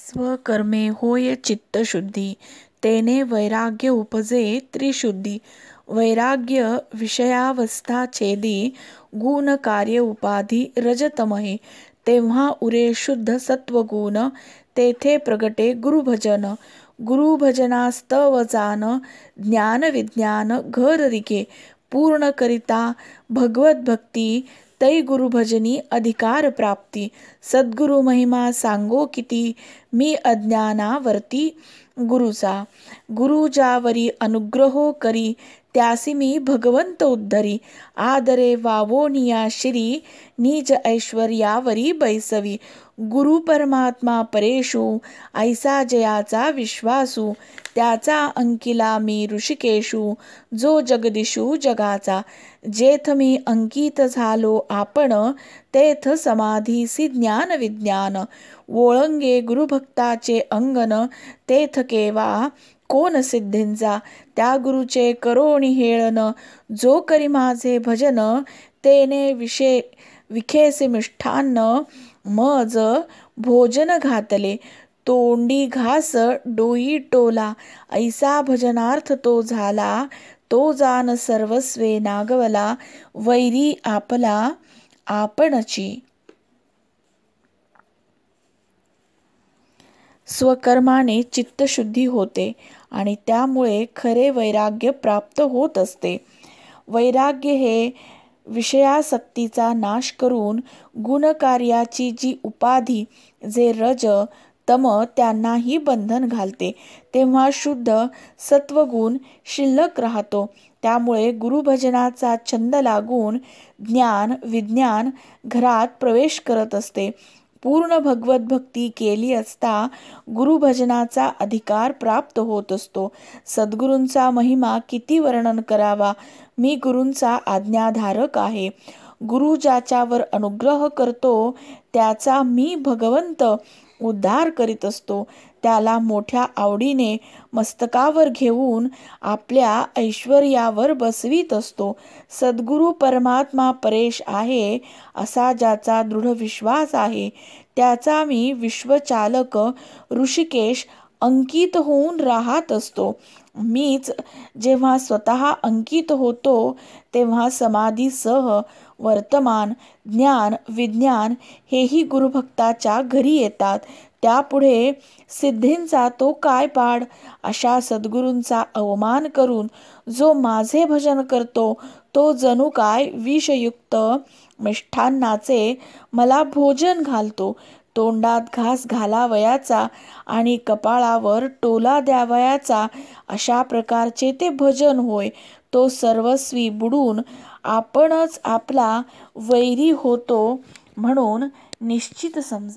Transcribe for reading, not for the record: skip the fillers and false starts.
स्वकर्मे होय चित्तशुद्धी, तेने वैराग्य उपजे त्रिशुद्धी. वैराग्य विषयावस्था छेदी, गुण कार्य उपाधी रजतमहे. तेव्हा उरे शुद्ध सत्वगुण, तेथे प्रगटे गुरुभजन. गुरुभजनास्तवचान, ज्ञान विज्ञान घर रिके. पूर्ण करिता भगवत भक्ती, तै गुरुभजनी अधिकार प्राप्ती. सद्गुरु महिमा सांगो किती, मी अज्ञानावर्ती गुरुचा. गुरु ज्यावरी अनुग्रहो करी, त्यासी मी भगवंत उद्धरी. आदरे वावोनिया शिरी, निज ऐश्वर्यावरी बैसवी. गुरु परमात्मा परेशू, ऐसा जयाचा विश्वासू. त्याचा अंकिला मी ऋषिकेशू, जो जगदिशू जगाचा. जेथ मी अंकित झालो आपण, तेथ समाधीसी ज्ञान विज्ञान. ओळंगे गुरुभक्ताचे अंगण, तेथ केवा कोण सिद्धींचा. त्या गुरुचे करोणी हेळन, जो करी माझे भजन. तेने विखेसे मिष्ठान्न, मज भोजन घातले. तोंडी घास डोई टोला, ऐसा भजनार्थ तो झाला. तो जाण सर्वस्वे नागवला, वैरी आपला आपणची. स्वकर्माने चित्तशुद्धी होते आणि त्यामुळे खरे वैराग्य प्राप्त होत असते. वैराग्य हे विषयासक्तीचा नाश करून गुणकार्याची जी उपाधी, जे रज तम त्यांनाही बंधन घालते. तेव्हा शुद्ध सत्वगुण शिल्लक राहतो. त्यामुळे गुरुभजनाचा छंद लागून ज्ञान विज्ञान घरात प्रवेश करत असते. पूर्ण भगवत भक्ती केली असता गुरुभजनाचा अधिकार प्राप्त होत असतो. सद्गुरूंचा महिमा किती वर्णन करावा. मी गुरूंचा आज्ञाधारक आहे. गुरु ज्याच्यावर अनुग्रह करतो, त्याचा मी भगवंत उद्धार करीत असतो. त्याला मोठ्या आवडीने मस्तकावर घेऊन आपल्या ऐश्वर्यावर बसवीत असतो. सद्गुरु परमात्मा परेश आहे, असा ज्याचा दृढ विश्वास आहे, त्याचा मी विश्वचालक ऋषिकेश अंकित होऊन राहत असतो. मीच जेव्हा स्वतः अंकित होतो, तेव्हा समाधीसह वर्तमान ज्ञान विज्ञान हेही गुरुभक्ताच्या घरी येतात. त्यापुढे सिद्धींचा तो काय पाड. अशा सद्गुरूंचा अवमान करून जो माझे भजन करतो, तो जणू काय विषयुक्त मिष्ठान्नाचे मला भोजन घालतो. तोंडात घास घालावयाचा आणि कपाळावर टोला द्यावयाचा, अशा प्रकारचे ते भजन होय. तो सर्वस्वी बुडून आपणच आपला वैरी होतो, म्हणून निश्चित समजा.